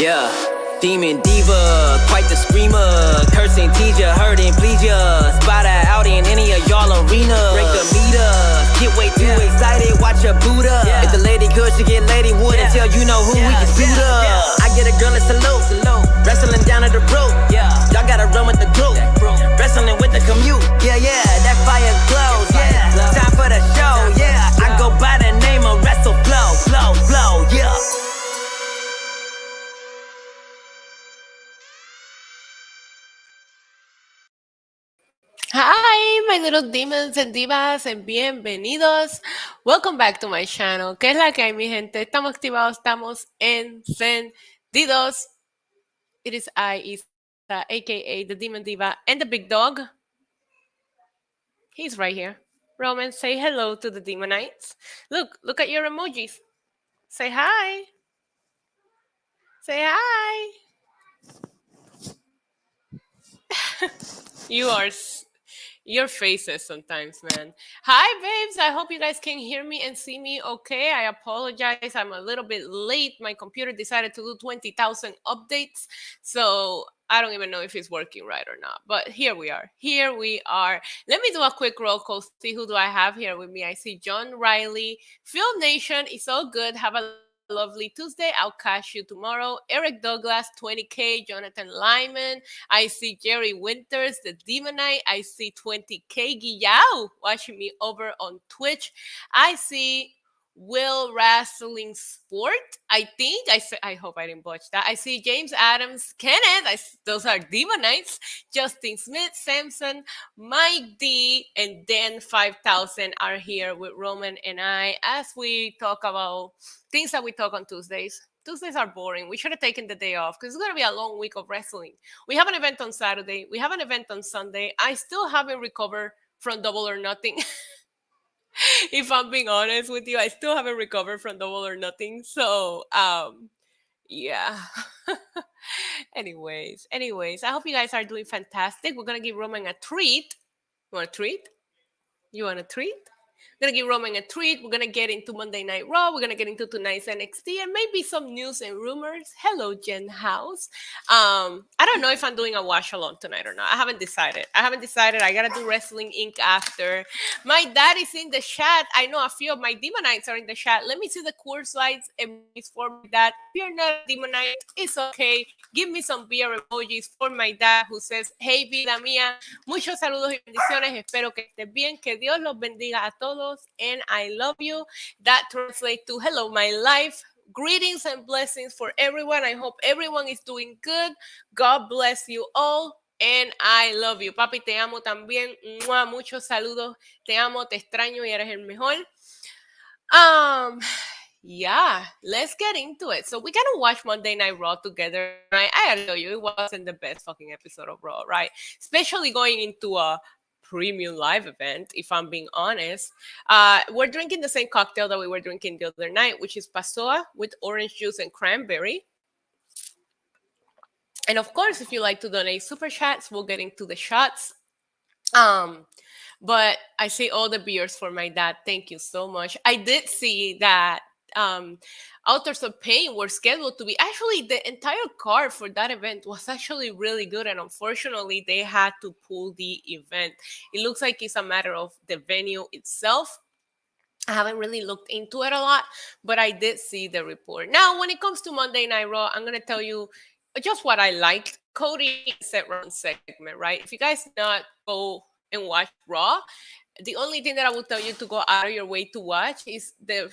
Yeah, demon diva, quite the screamer. Cursing, tease ya, hurting, please ya. Spot her out in any of y'all arena. Break the meter, get way too excited, watch her boot up. If the lady could, she get lady wood until you know who we can suit up. I get a girl a salute, wrestling down at the rope. Y'all gotta run with the group, wrestling with the commute. Yeah, that fire glows. Time for the show. I go by the name of Wrestle Flow. Yeah. Hi, my little demons and divas, and bienvenidos. Welcome back to my channel. ¿Qué es la que hay, mi gente? Estamos activados, estamos encendidos. It is I, Isa, aka the Demon Diva, and the big dog. He's right here. Roman, say hello to the Demonites. Look at your emojis. Say hi. Say hi. Your faces sometimes, man. Hi, babes. I hope you guys can hear me and see me okay. I apologize. I'm a little bit late. My computer decided to do 20,000 updates. So I don't even know if it's working right or not. But here we are. Let me do a quick roll call. See who do I have here with me. I see John Riley. Phil Nation is all good. Have a lovely Tuesday. I'll catch you tomorrow. Eric Douglas, 20K. Jonathan Lyman. I see Jerry Winters, the Demonite. I see 20K Guillao watching me over on Twitch. I see Will Wrestling Sport. I hope I didn't botch that. I see James Adams, Kenneth. Those are Demonites. Justin Smith, Samson, Mike D, and Dan 5000 are here with Roman and I as we talk about things that we talk on Tuesdays. Tuesdays are boring. We should have taken the day off because it's going to be a long week of wrestling. We have an event on Saturday. We have an event on Sunday. I still haven't recovered from Double or Nothing. If I'm being honest with you, I still haven't recovered from Double or Nothing. So, yeah. Anyways, I hope you guys are doing fantastic. We're going to give Roman a treat. You want a treat? We're going to give Roman a treat. We're going to get into Monday Night Raw. We're going to get into tonight's NXT and maybe some news and rumors. Hello, Jen House. I don't know if I'm doing a watch along tonight or not. I haven't decided. I got to do Wrestling Inc. after. My dad is in the chat. I know a few of my Demonites are in the chat. Let me see the course slides emojis for my dad. If you're not a Demonite, it's okay. Give me some beer emojis for my dad who says, hey, vida mía. Muchos saludos y bendiciones. Espero que estés bien. Que Dios los bendiga a todos. And I love you. That translates to hello, my life. Greetings and blessings for everyone. I hope everyone is doing good. God bless you all. And I love you. Papi, te amo también. ¡Mua! Muchos saludos. Te amo, te extraño y eres el mejor. Yeah, let's get into it. So we gotta watch Monday Night Raw together, right? I gotta tell you, it wasn't the best fucking episode of Raw, right? Especially going into a premium live event, if I'm being honest. We're drinking the same cocktail that we were drinking the other night, which is Passoa with orange juice and cranberry. And of course, if you like to donate super chats, we'll get into the shots. But I see all the beers for my dad. Thank you so much. I did see that Authors of Pain were scheduled to be actually the entire card for that event was actually really good, and unfortunately they had to pull the event. It looks like it's a matter of the venue itself. I haven't really looked into it a lot, but I did see the report. Now, when it comes to Monday Night Raw, I'm going to tell you just what I liked. Cody Seth Rollins segment, right? If you guys not go and watch Raw, the only thing that I will tell you to go out of your way to watch is the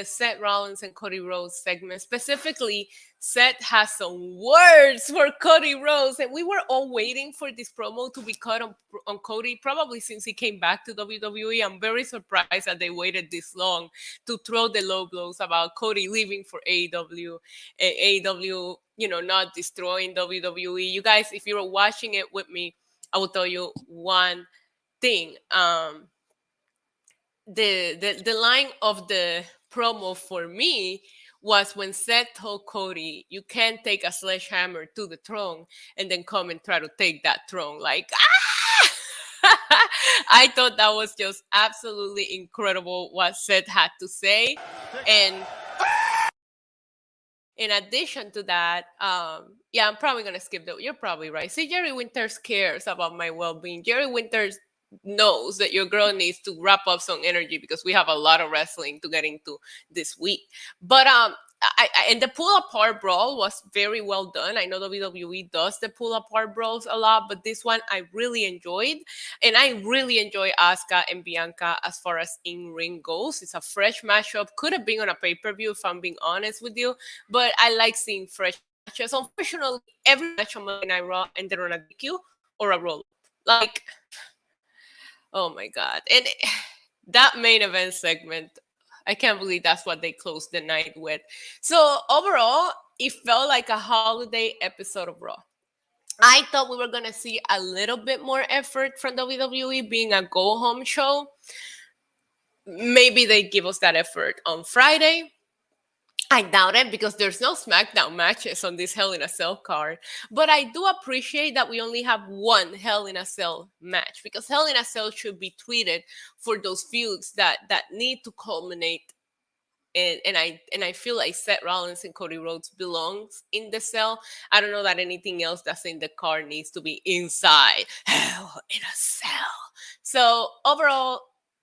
Seth Rollins and Cody Rhodes segment. Specifically, Seth has some words for Cody Rhodes, and we were all waiting for this promo to be cut on Cody, probably since he came back to WWE. I'm very surprised that they waited this long to throw the low blows about Cody leaving for AEW, and AEW, not destroying WWE. You guys, if you're watching it with me, I will tell you one thing. The line of the promo for me was when Seth told Cody, you can't take a sledgehammer to the throne and then come and try to take that throne. Like, I thought that was just absolutely incredible what Seth had to say. And in addition to that, yeah, I'm probably going to skip that. You're probably right. See, Jerry Winters cares about my well-being. Jerry Winters knows that your girl needs to wrap up some energy because we have a lot of wrestling to get into this week. But and the pull apart brawl was very well done. I know WWE does the pull apart brawls a lot, but this one I really enjoyed, and I really enjoy Asuka and Bianca as far as in-ring goes. It's a fresh matchup. Could have been on a pay-per-view if I'm being honest with you, but I like seeing fresh matches. Unfortunately, every match on Monday Night Raw ended on a DQ or a roll. Like, oh my God. And that main event segment, I can't believe that's what they closed the night with. So overall, it felt like a holiday episode of Raw. I thought we were going to see a little bit more effort from WWE being a go-home show. Maybe they give us that effort on Friday. I doubt it because there's no SmackDown matches on this Hell in a Cell card. But I do appreciate that we only have one Hell in a Cell match, because Hell in a Cell should be treated for those feuds that need to culminate. And I feel like Seth Rollins and Cody Rhodes belongs in the cell. I don't know that anything else that's in the card needs to be inside Hell in a Cell. So overall,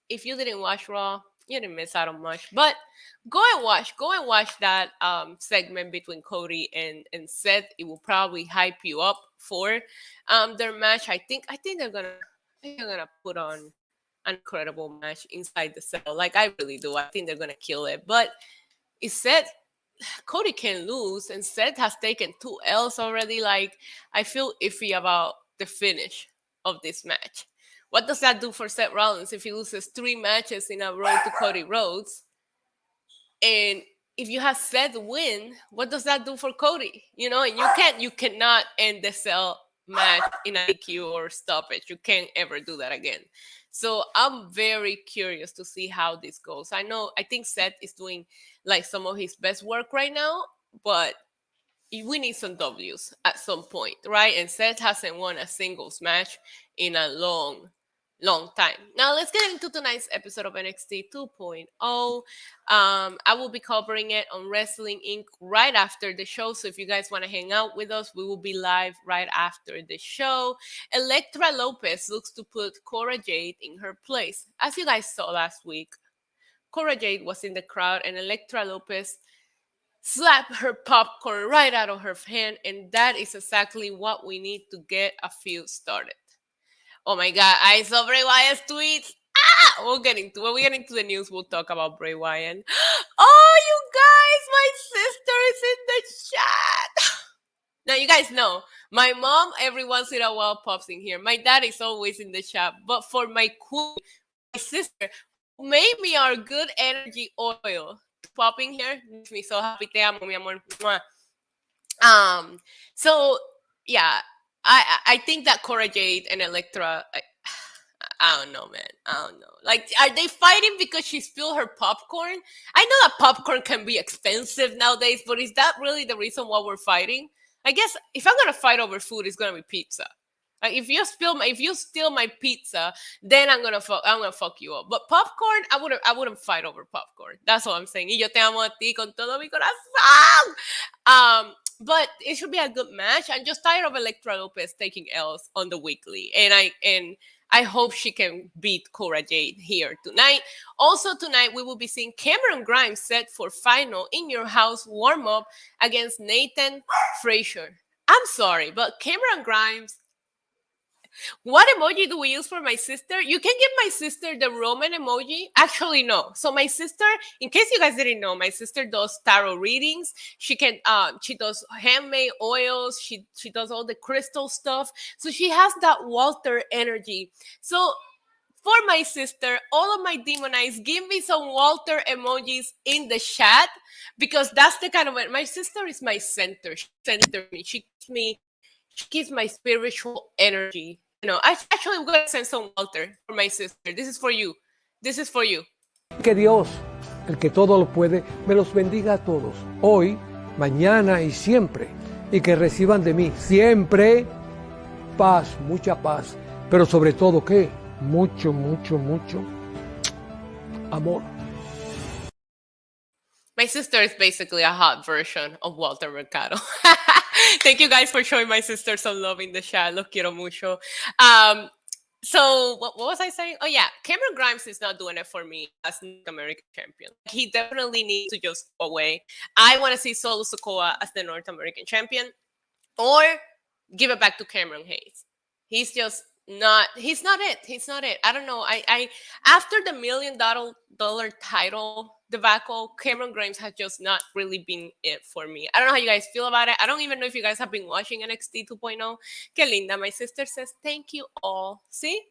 if you didn't watch Raw, you didn't miss out on much. But go and watch that segment between Cody and Seth. It will probably hype you up for their match. I think they're gonna put on an incredible match inside the cell. Like, I really do. I think they're gonna kill it. But it said Cody can lose, and Seth has taken 2 L's already. Like, I feel iffy about the finish of this match. What does that do for Seth Rollins if he loses 3 matches in a row to Cody Rhodes? And if you have Seth win, what does that do for Cody? You know, and you cannot end the cell match in a DQ or stoppage. You can't ever do that again. So I'm very curious to see how this goes. I think Seth is doing like some of his best work right now, but we need some W's at some point, right? And Seth hasn't won a singles match in a long time. Now let's get into tonight's episode of NXT 2.0. I will be covering it on Wrestling Inc. right after the show. So if you guys want to hang out with us, we will be live right after the show. Elektra Lopez looks to put Cora Jade in her place. As you guys saw last week, Cora Jade was in the crowd and Elektra Lopez slapped her popcorn right out of her hand. And that is exactly what we need to get a feud started. Oh my God, I saw Bray Wyatt's tweets. When we get into the news, we'll talk about Bray Wyatt. Oh, you guys, my sister is in the chat. Now, you guys know, my mom every once in a while pops in here. My dad is always in the chat. But for my queen, my sister, who made me our good energy oil to pop in here, makes me so happy. Te amo, mi amor. So, yeah. I think that Cora Jade and Elektra, I don't know, man. I don't know. Like, are they fighting because she spilled her popcorn? I know that popcorn can be expensive nowadays, but is that really the reason why we're fighting? I guess if I'm gonna fight over food, it's gonna be pizza. Like, if you steal my pizza, then I'm gonna fuck you up. But popcorn, I wouldn't fight over popcorn. That's what I'm saying. Y yo te amo a ti con todo mi corazón. But it should be a good match. I'm just tired of Elektra Lopez taking L's on the weekly, and I hope she can beat Cora Jade here tonight. Also tonight, we will be seeing Cameron Grimes set for final In Your House warm-up against Nathan Frazier. I'm sorry, but Cameron Grimes, what emoji do we use for my sister? You can give my sister the Roman emoji. Actually, no. So my sister, in case you guys didn't know, my sister does tarot readings. She does handmade oils. She does all the crystal stuff. So she has that Walter energy. So for my sister, all of my demonites, give me some Walter emojis in the chat, because that's the kind of, my sister is my center. She centers me. She gives my spiritual energy. You know, actually, I'm going to send some Walter for my sister. This is for you. This is for you. Que Dios, el que todo lo puede, me los bendiga a todos, hoy, mañana y siempre. Y que reciban de mí siempre paz, mucha paz. Pero sobre todo, ¿qué? Mucho, mucho, mucho amor. My sister is basically a hot version of Walter Mercado. Thank you guys for showing my sister some love in the chat. Los quiero mucho. So what was I saying? Oh yeah, Cameron Grimes is not doing it for me as North American champion. He definitely needs to just go away. I want to see Solo Sikoa as the North American champion, or give it back to Cameron Hayes. He's just not. He's not it. He's not it. I don't know. I after the $1 million title debacle, Cameron Grimes has just not really been it for me. I don't know how you guys feel about it. I don't even know if you guys have been watching NXT 2.0. Que linda. My sister says, thank you all. See?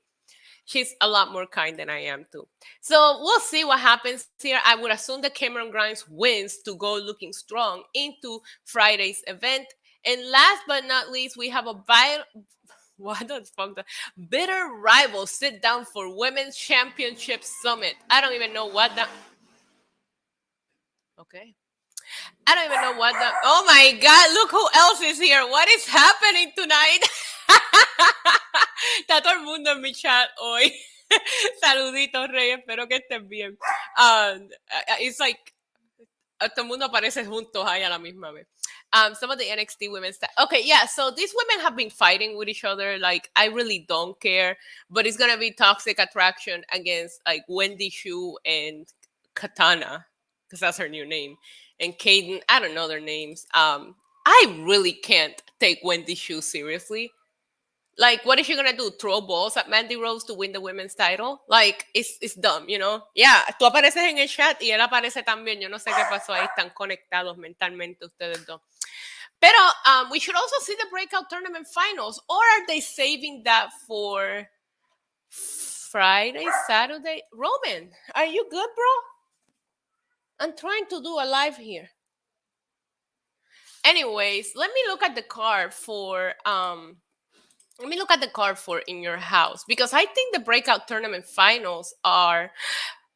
She's a lot more kind than I am too. So we'll see what happens here. I would assume that Cameron Grimes wins to go looking strong into Friday's event. And last but not least, we have a what the fuck? The bitter rival sit down for Women's Championship Summit. I don't even know what that. Okay. I don't even know what the. Oh my God! Look who else is here. What is happening tonight? Está todo el mundo en mi chat hoy. Saluditos, Rey. Espero que estén bien. It's like todo el mundo aparece juntos ahí a la misma vez. Some of the NXT women's. Okay, yeah. So these women have been fighting with each other. Like, I really don't care, but it's gonna be Toxic Attraction against like Wendy Shu and Katana, because that's her new name, and Kaden. I don't know their names. I really can't take Wendy Shu seriously. Like, what is she gonna do? Throw balls at Mandy Rose to win the women's title? Like, it's dumb, you know? Yeah, tú apareces en el chat y él aparece también. Yo no sé qué pasó ahí. Están conectados mentalmente ustedes dos. Pero we should also see the breakout tournament finals. Or are they saving that for Friday, Saturday? Roman, are you good, bro? I'm trying to do a live here. Anyways, let me look at the card for In Your House, because I think the breakout tournament finals are.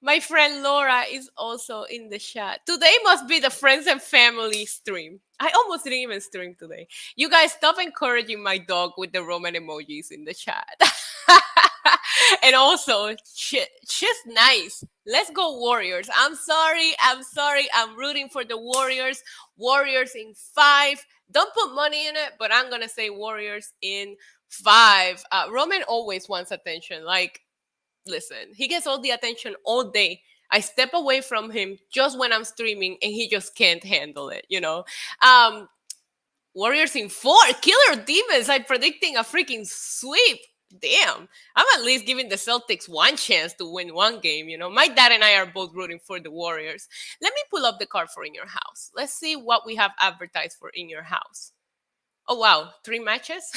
My friend Laura is also in the chat. Today must be the friends and family stream. I almost didn't even stream today. You guys stop encouraging my dog with the Roman emojis in the chat. And also, she's nice. Let's go Warriors. I'm sorry. I'm rooting for the Warriors. Warriors in 5. Don't put money in it, but I'm going to say Warriors in 5. Roman always wants attention. Like, listen, he gets all the attention all day. I step away from him just when I'm streaming, and he just can't handle it, you know? Warriors in 4. Killer Divas. I'm predicting a freaking sweep. Damn. I'm at least giving the Celtics one chance to win one game, you know? My dad and I are both rooting for the Warriors. Let me pull up the card for In Your House. Let's see what we have advertised for In Your House. Oh, wow. 3 matches?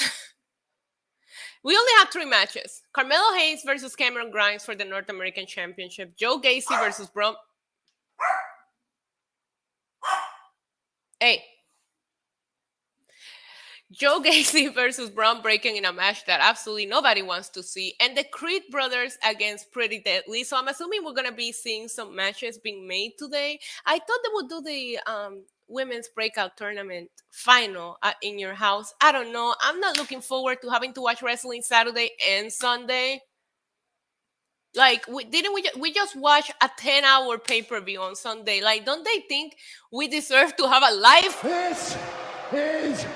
We only have 3 matches. Carmelo Hayes versus Cameron Grimes for the North American Championship. Joe Gacy versus Brom. Hey. Joe Gacy versus Braun Breaking in a match that absolutely nobody wants to see. And the Creed brothers against Pretty Deadly. So I'm assuming we're going to be seeing some matches being made today. I thought they would do the women's breakout tournament final In Your House. I don't know. I'm not looking forward to having to watch wrestling Saturday and Sunday. Like, we just watch a 10-hour pay-per-view on Sunday? Like, don't they think we deserve to have a live? This is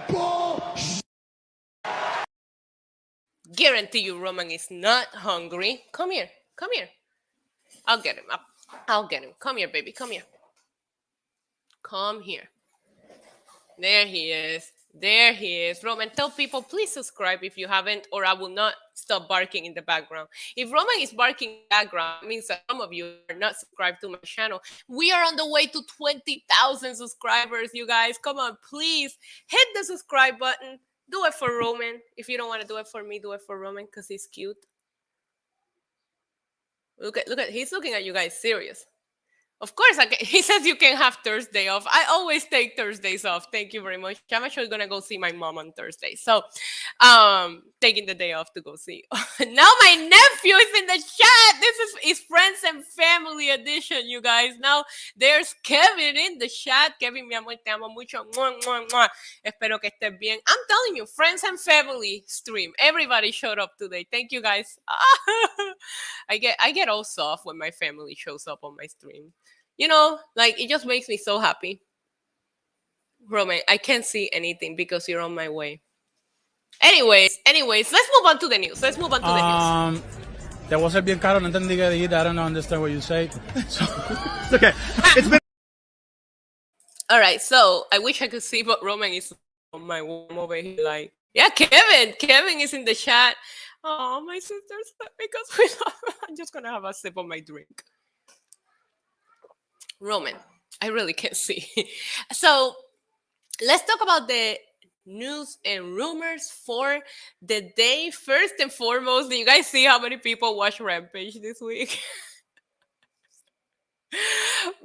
bullshit. Guarantee you Roman is not hungry. Come here. I'll get him up. Come here, baby. Come here. There he is. Roman, tell people, please subscribe if you haven't, or I will not stop barking in the background. If Roman is barking in the background, it means that some of you are not subscribed to my channel. We are on the way to 20,000 subscribers, you guys. Come on, please hit the subscribe button. Do it for Roman. If you don't want to do it for me, do it for Roman because he's cute. Look at, he's looking at you guys serious. Of course, he says you can have Thursday off. I always take Thursdays off. Thank you very much. I'm actually going to go see my mom on Thursday. So, taking the day off to go see. Now my nephew is in the chat. This is Friends and Family edition, you guys. Now, there's Kevin in the chat. Kevin, mi amor, te amo mucho. Mua, mua, mua. Espero que estés bien. I'm telling you, Friends and Family stream. Everybody showed up today. Thank you, guys. I get all soft when my family shows up on my stream. You know, like, it just makes me so happy. Roman, I can't see anything because you're on my way. Anyways, let's move on to the news. Te voy a ser bien caro, no entendí qué dijiste. I don't understand what you say. So, Okay, it's been All right, so I wish I could see, but Roman is on my way over here. Like, yeah, Kevin is in the chat. Oh, my sister's because we I'm just gonna have a sip of my drink. Roman, I really can't see. So let's talk about the news and rumors for the day. First and foremost, do you guys see how many people watch Rampage this week?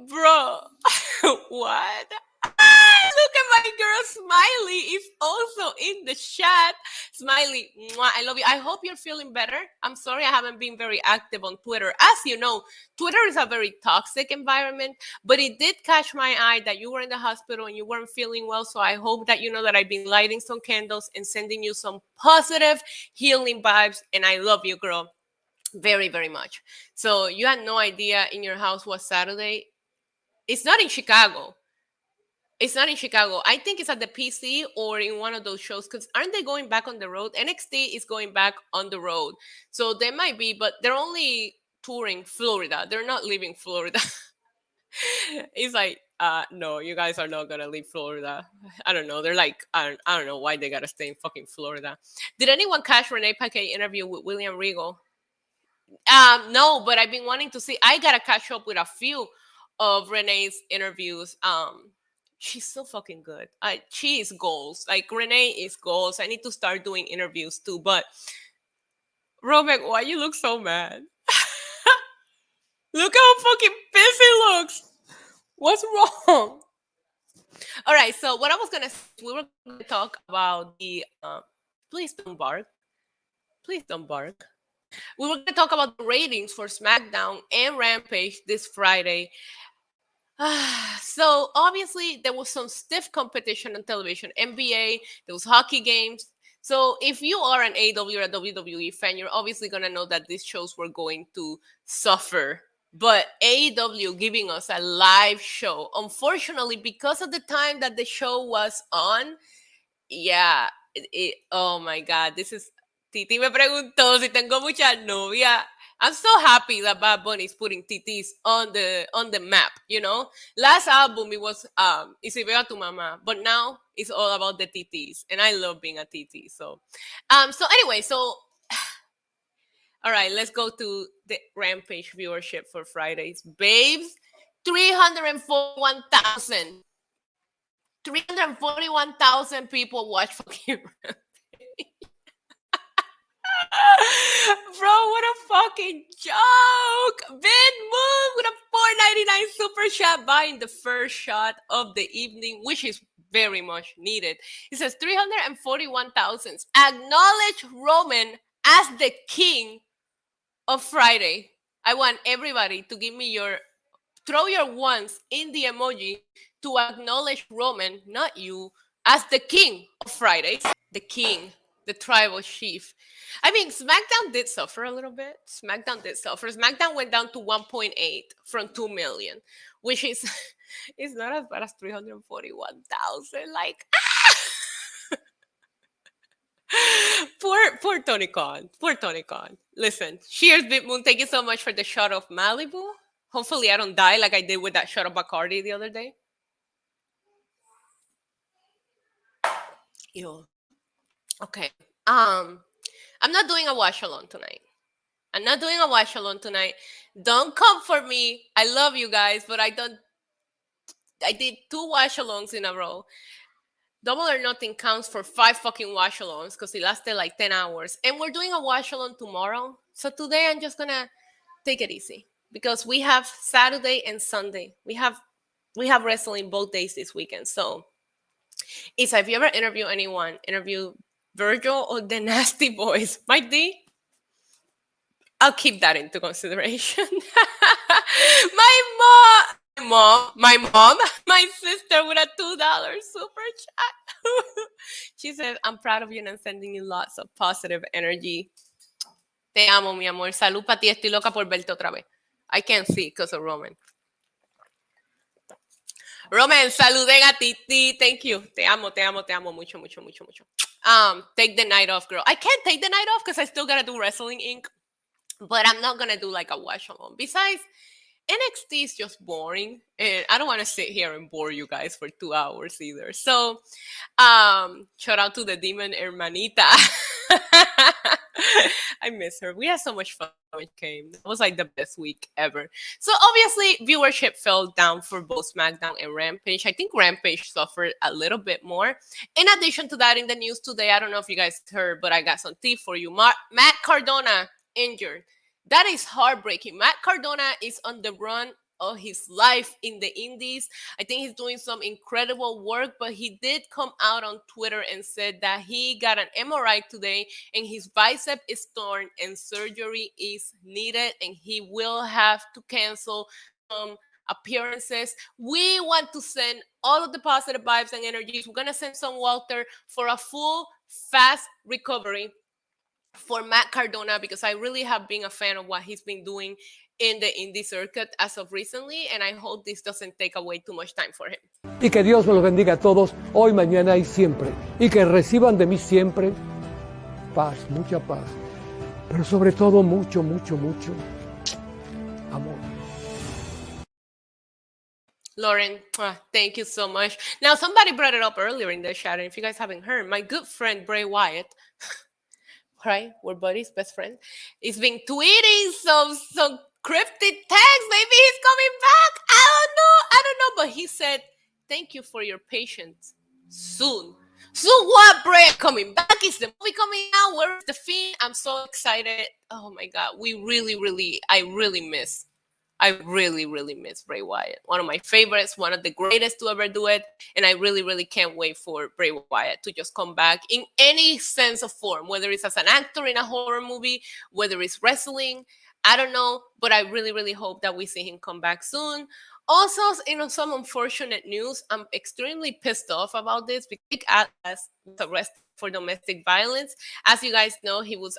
Bro, what? Look at my girl Smiley is also in the chat. Smiley, mwah, I love you. I hope you're feeling better. I'm sorry I haven't been very active on Twitter. As you know, Twitter is a very toxic environment, but it did catch my eye that you were in the hospital and you weren't feeling well. So I hope that you know that I've been lighting some candles and sending you some positive healing vibes. And I love you, girl, very, very much. So you had no idea in your house was Saturday. It's not in Chicago. I think it's at the PC or in one of those shows, because aren't they going back on the road? NXT is going back on the road. So they might be, but they're only touring Florida. They're not leaving Florida. It's like, no, you guys are not going to leave Florida. I don't know. They're like, I don't know why they got to stay in fucking Florida. Did anyone catch Renee Paquet interview with William Regal? No, but I've been wanting to see. I got to catch up with a few of Renee's interviews. She's so fucking good. She is goals. Like, Renee is goals. I need to start doing interviews too. But Roman, why you look so mad? Look how fucking pissed he looks. What's wrong? All right. So what I was gonna say, we were gonna talk about the. Please don't bark. Please don't bark. We were gonna talk about the ratings for SmackDown and Rampage this Friday. So obviously there was some stiff competition on television. NBA, there was hockey games. So if you are an AEW or a WWE fan, you're obviously going to know that these shows were going to suffer. But AEW giving us a live show, unfortunately, because of the time that the show was on, yeah, oh my God, this is... Titi me preguntó si tengo mucha novia. I'm so happy that Bad Bunny is putting TTs on the map, you know? Last album, it was Y Si Veo a Tu Mamá, but now it's all about the TTs, and I love being a TT. So anyway, all right, let's go to the Rampage viewership for Fridays. Babes, 341,000. 341,000 people watch fucking Rampage. Bro, what a fucking joke. Ben Moon with a $4.99 super chat, buying the first shot of the evening, which is very much needed. It says 341,000. Acknowledge Roman as the king of Friday. I want everybody to give me throw your ones in the emoji to acknowledge Roman, not you, as the king of Fridays. The king, the tribal chief. I mean, SmackDown did suffer a little bit. SmackDown went down to 1.8 from 2 million, which is it's not as bad as 341,000. Like, poor Tony Khan. Listen, cheers, Big Moon. Thank you so much for the shot of Malibu. Hopefully, I don't die like I did with that shot of Bacardi the other day. Ew. Okay. I'm not doing a wash along tonight. Don't come for me. I love you guys, but I did 2 wash alongs in a row. Double or Nothing counts for 5 fucking wash alongs because it lasted like 10 hours. And we're doing a wash along tomorrow. So today I'm just gonna take it easy because we have Saturday and Sunday. We have wrestling both days this weekend. So Isa, if you ever interview anyone, interview Virgil or the Nasty Boys. Mike D, I'll keep that into consideration. My sister with a $2 super chat. She said, I'm proud of you and I'm sending you lots of positive energy. Te amo, mi amor. Salud para ti. Estoy loca por verte otra vez. I can't see because of Roman. Roman, saluden a Titi. Thank you. Te amo mucho, mucho, mucho, mucho. Take the night off, girl. I can't take the night off because I still gotta do Wrestling Inc. But I'm not gonna do like a watch along. Besides, NXT is just boring, and I don't want to sit here and bore you guys for 2 hours either. So, shout out to the Demon Hermanita. I miss her. We had so much fun when she came. It was like the best week ever. So obviously, viewership fell down for both SmackDown and Rampage. I think Rampage suffered a little bit more. In addition to that, in the news today, I don't know if you guys heard, but I got some tea for you. Matt Cardona injured. That is heartbreaking. Matt Cardona is on the run of his life in the indies. I think he's doing some incredible work, but he did come out on Twitter and said that he got an MRI today and his bicep is torn and surgery is needed and he will have to cancel some appearances. We want to send all of the positive vibes and energies. We're going to send some Walter for a full, fast recovery for Matt Cardona, because I really have been a fan of what he's been doing in the indie circuit as of recently, and I hope this doesn't take away too much time for him. Y que Dios me los bendiga a todos, hoy, mañana y siempre. Y que reciban de mí siempre paz, mucha paz. Pero sobre todo mucho, mucho, mucho amor. Lauren, thank you so much. Now, somebody brought it up earlier in the chat, and if you guys haven't heard, my good friend Bray Wyatt, right, we're buddies, best friends, he's been tweeting some cryptic text. Maybe he's coming back. I don't know, but he said, thank you for your patience. Soon what, Bray? Coming back? Is the movie coming out? Where's the Fiend? I'm so excited. Oh my God, I really miss Bray Wyatt. One of my favorites, one of the greatest to ever do it. And I really can't wait for Bray Wyatt to just come back in any sense of form, whether it's as an actor in a horror movie, whether it's wrestling, I don't know, but I really hope that we see him come back soon. Also, some unfortunate news. I'm extremely pissed off about this because Jake Atlas was arrested for domestic violence. As you guys know, he was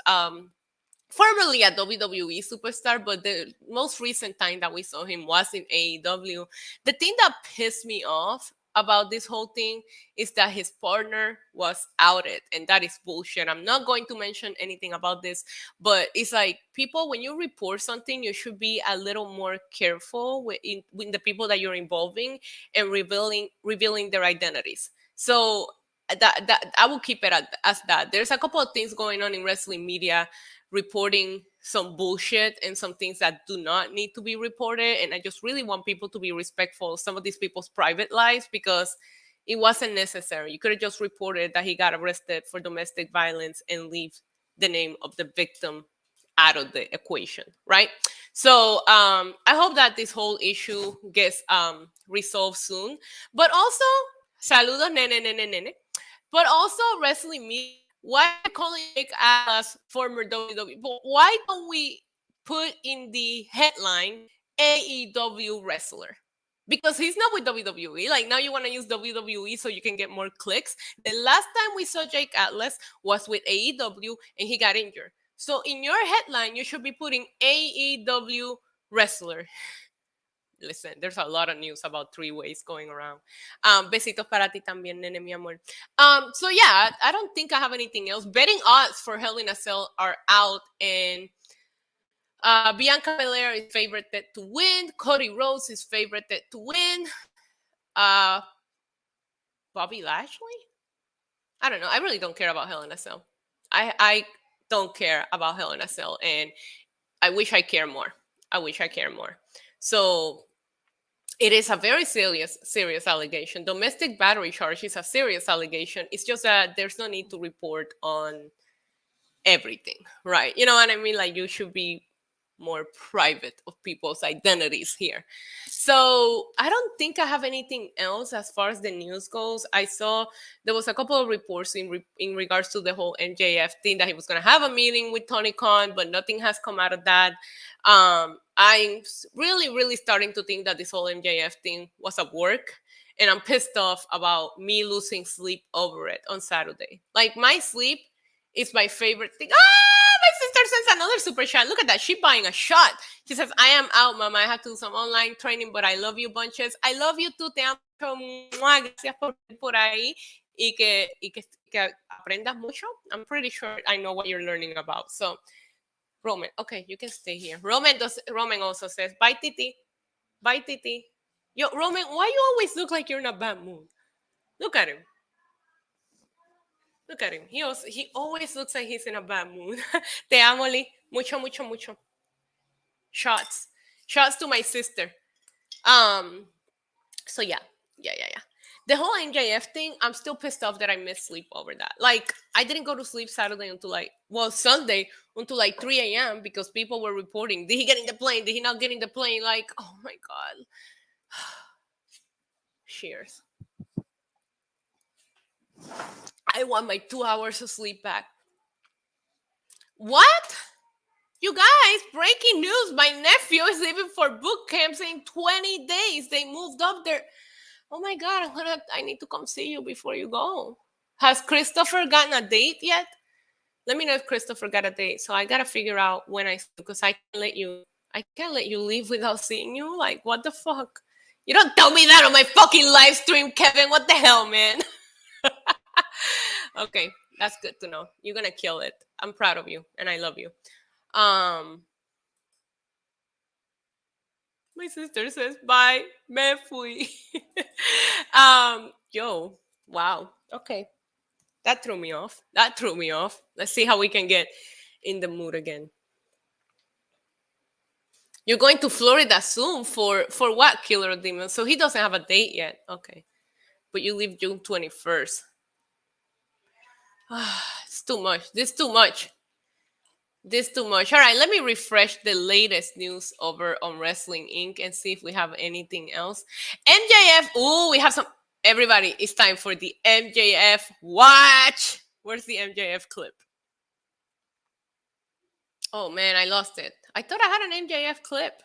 formerly a WWE superstar, but the most recent time that we saw him was in AEW. The thing that pissed me off about this whole thing is that his partner was outed, and that is bullshit. I'm not going to mention anything about this, but it's like, people, when you report something, you should be a little more careful with the people that you're involving and revealing their identities. So that I will keep it as that. There's a couple of things going on in wrestling media reporting some bullshit and some things that do not need to be reported. And I just really want people to be respectful of some of these people's private lives, because it wasn't necessary. You could have just reported that he got arrested for domestic violence and leave the name of the victim out of the equation, right? So I hope that this whole issue gets resolved soon. But also, saludos, nene. But also, wrestling media, why are calling Jake Atlas former WWE? But why don't we put in the headline AEW wrestler? Because he's not with WWE. Like, now you want to use WWE so you can get more clicks. The last time we saw Jake Atlas was with AEW and he got injured. So in your headline, you should be putting AEW wrestler. Listen, there's a lot of news about three-ways going around. Besitos para ti también, nene, mi amor. So yeah, I don't think I have anything else. Betting odds for Hell in a Cell are out, and Bianca Belair is favorited to win. Cody Rhodes is favorited to win. Bobby Lashley? I don't know. I really don't care about Hell in a Cell. I don't care about Hell in a Cell, and I wish I cared more. So it is a very serious allegation. Domestic battery charge is a serious allegation. It's just that there's no need to report on everything, right? You know what I mean? Like, you should be more private of people's identities here. So I don't think I have anything else as far as the news goes. I saw there was a couple of reports in regards to the whole MJF thing, that he was going to have a meeting with Tony Khan, but nothing has come out of that. I'm really starting to think that this whole MJF thing was a work, and I'm pissed off about me losing sleep over it on Saturday. Like, my sleep is my favorite thing. My sister sends another super chat. Look at that. She's buying a shot. She says, I am out, mama. I have to do some online training, but I love you bunches. I love you too, te amo. Gracias por ahí y que aprendas mucho. I'm pretty sure I know what you're learning about. So, Roman, okay, you can stay here. Roman also says, bye, Titi. Bye, Titi. Yo, Roman, why you always look like you're in a bad mood? Look at him. Look at him. He always looks like he's in a bad mood. Te amo, Lee. Mucho, mucho, mucho. Shots to my sister. So yeah. The whole MJF thing, I'm still pissed off that I missed sleep over that. Like, I didn't go to sleep Saturday until Sunday until 3 a.m. because people were reporting, did he get in the plane? Did he not get in the plane? Like, oh my God. Cheers. I want my 2 hours of sleep back. What? You guys, breaking news. My nephew is leaving for boot camps in 20 days. They moved up there. Oh my God, I need to come see you before you go. Has Christopher gotten a date yet? Let me know if Christopher got a date. So I gotta figure out when because I can't let you leave without seeing you. Like, what the fuck? You don't tell me that on my fucking live stream, Kevin. What the hell, man? Okay, that's good to know. You're gonna kill it. I'm proud of you and I love you. My sister says, bye, me fui. Yo, wow. Okay. That threw me off. Let's see how we can get in the mood again. You're going to Florida soon for what, Killer Demon? So he doesn't have a date yet. Okay. But you leave June 21st. It's too much. This too much. All right, let me refresh the latest news over on Wrestling Inc. and see if we have anything else. MJF. Oh, we have some. Everybody, it's time for the MJF watch. Where's the MJF clip? Oh, man, I lost it. I thought I had an MJF clip.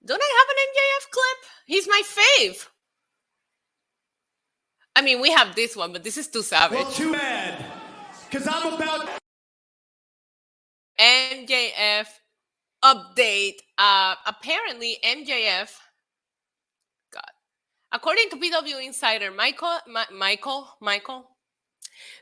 Don't I have an MJF clip? He's my fave. I mean, we have this one, but this is too savage. Well, too bad, because I'm about... MJF update. Apparently, MJF... God. According to PW Insider,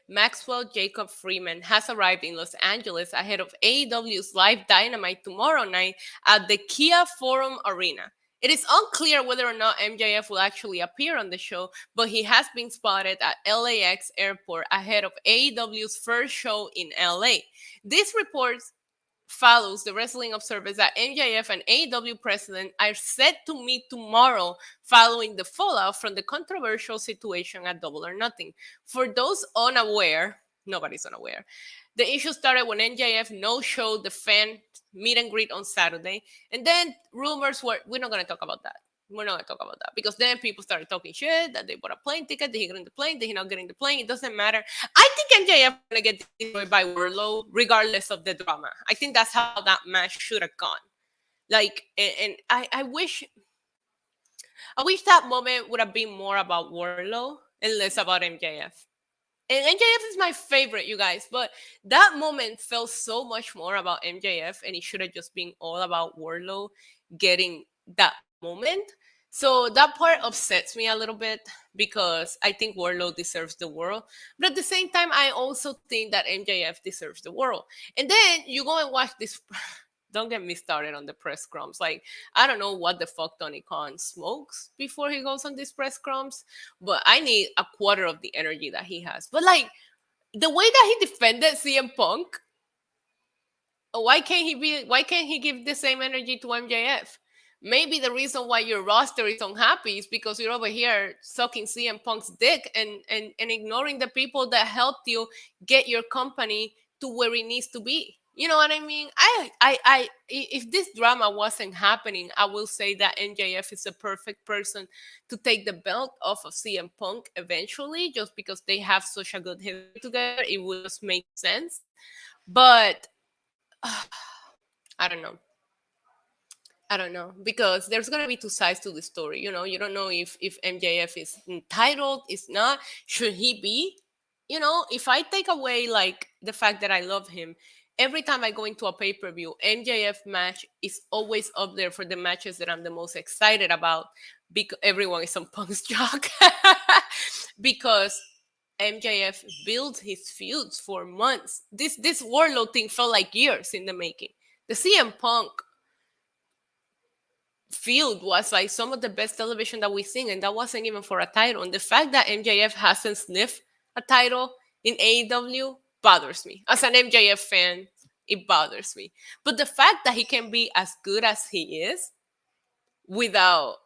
Maxwell Jacob Freeman has arrived in Los Angeles ahead of AEW's Live Dynamite tomorrow night at the Kia Forum Arena. It is unclear whether or not MJF will actually appear on the show, but he has been spotted at LAX airport ahead of AEW's first show in LA. This report follows the Wrestling Observer that MJF and AEW president are set to meet tomorrow following the fallout from the controversial situation at Double or Nothing. For those unaware, nobody's unaware, the issue started when MJF no-showed the fan meet and greet on Saturday, and then rumors were, we're not going to talk about that. Because then people started talking shit that they bought a plane ticket. Did he get in the plane? Did he not get in the plane? It doesn't matter. I think MJF is going to get destroyed by Wardlow regardless of the drama. I think that's how that match should have gone. Like, and I wish that moment would have been more about Wardlow and less about MJF. And MJF is my favorite, you guys, but that moment felt so much more about MJF, and it should have just been all about Wardlow getting that moment. So that part upsets me a little bit because I think Wardlow deserves the world. But at the same time, I also think that MJF deserves the world. And then you go and watch this. Don't get me started on the press scrums. Like, I don't know what the fuck Tony Khan smokes before he goes on these press scrums, but I need a quarter of the energy that he has. But like, the way that he defended CM Punk, why can't he give the same energy to MJF? Maybe the reason why your roster is unhappy is because you're over here sucking CM Punk's dick and ignoring the people that helped you get your company to where it needs to be. You know what I mean? I if this drama wasn't happening, I will say that MJF is a perfect person to take the belt off of CM Punk eventually, just because they have such a good history together. It would just make sense. But I don't know, because there's going to be two sides to the story. You know, you don't know if MJF is entitled, is not, should he be? You know, if I take away like the fact that I love him, every time I go into a pay-per-view, MJF match is always up there for the matches that I'm the most excited about. because everyone is on Punk's jock. Because MJF built his feuds for months. This Warlord thing felt like years in the making. The CM Punk feud was like some of the best television that we've seen, and that wasn't even for a title. And the fact that MJF hasn't sniffed a title in AEW bothers me. As an MJF fan, it bothers me. But the fact that he can be as good as he is without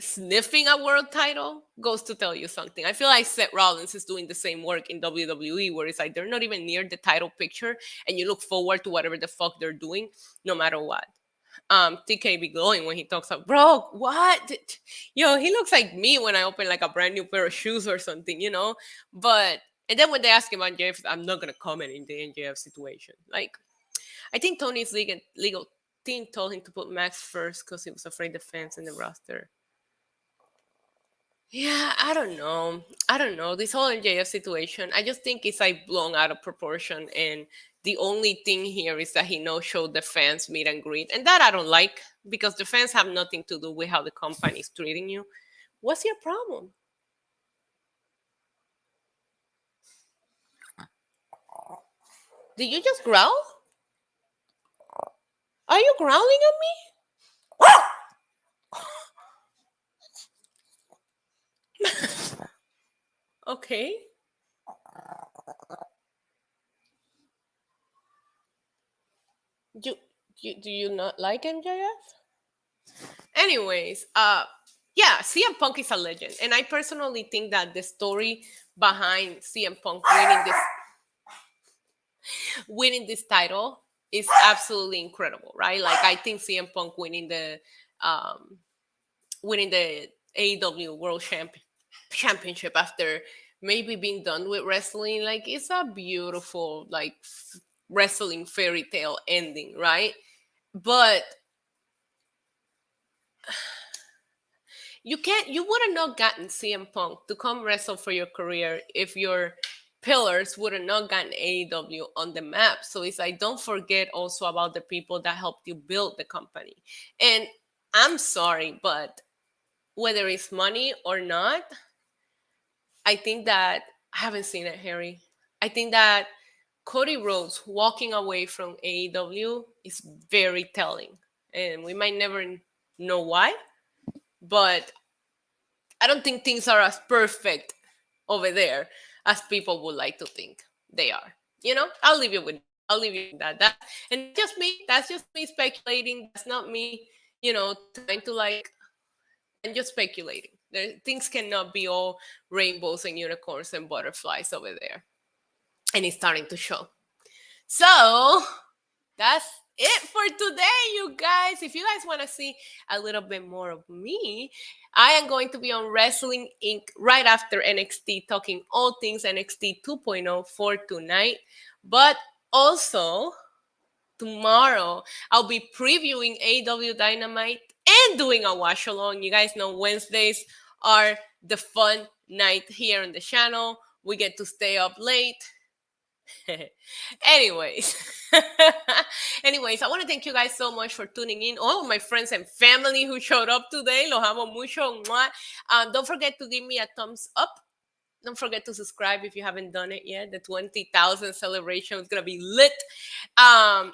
sniffing a world title goes to tell you something. I feel like Seth Rollins is doing the same work in WWE, where it's like they're not even near the title picture, and you look forward to whatever the fuck they're doing, no matter what. TK be glowing when he talks about, bro, what? Yo, he looks like me when I open like a brand new pair of shoes or something, you know? But, and then when they ask him about MJF, I'm not going to comment in the MJF situation. Like, I think Tony's legal team told him to put Max first because he was afraid the fans in the roster. Yeah, I don't know. This whole MJF situation, I just think it's like blown out of proportion. And the only thing here is that he no-showed the fans meet and greet. And that I don't like, because the fans have nothing to do with how the company is treating you. What's your problem? Did you just growl? Are you growling at me? Okay. Do you not like MJF? Anyways, yeah, CM Punk is a legend, and I personally think that the story behind CM Punk winning this title is absolutely incredible, right? Like, I think CM Punk winning the AEW World Championship after maybe being done with wrestling, like, it's a beautiful, like, wrestling fairy tale ending, right? But you would have not gotten CM Punk to come wrestle for your career if your pillars would have not gotten AEW on the map. So it's like, don't forget also about the people that helped you build the company. And I'm sorry, but whether it's money or not, I think that I haven't seen it, Harry. I think that Cody Rhodes walking away from AEW is very telling. And we might never know why, but I don't think things are as perfect over there as people would like to think they are. You know, I'll leave you with that. And that's just me speculating. That's not me, trying to like, and just speculating. Things cannot be all rainbows and unicorns and butterflies over there. And it's starting to show. So that's it for today, you guys. If you guys want to see a little bit more of me, I am going to be on Wrestling Inc. right after NXT, talking all things NXT 2.0 for tonight. But also, tomorrow, I'll be previewing AEW Dynamite and doing a watch-along. You guys know Wednesdays are the fun night here on the channel. We get to stay up late. Anyways, I want to thank you guys so much for tuning in. All of my friends and family who showed up today, los amo mucho. Don't forget to give me a thumbs up. Don't forget to subscribe if you haven't done it yet. The 20,000 celebration is going to be lit.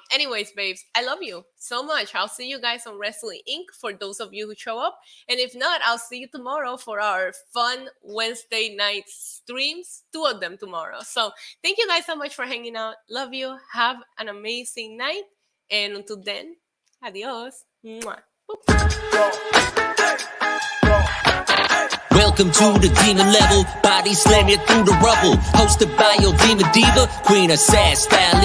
Anyways, babes, I love you so much. I'll see you guys on Wrestling Inc. for those of you who show up. And if not, I'll see you tomorrow for our fun Wednesday night streams. 2 of them tomorrow. So thank you guys so much for hanging out. Love you. Have an amazing night. And until then, adios. Mwah. Welcome to the demon level, body slam you through the rubble. Hosted by your demon diva, Queen of Sad Style.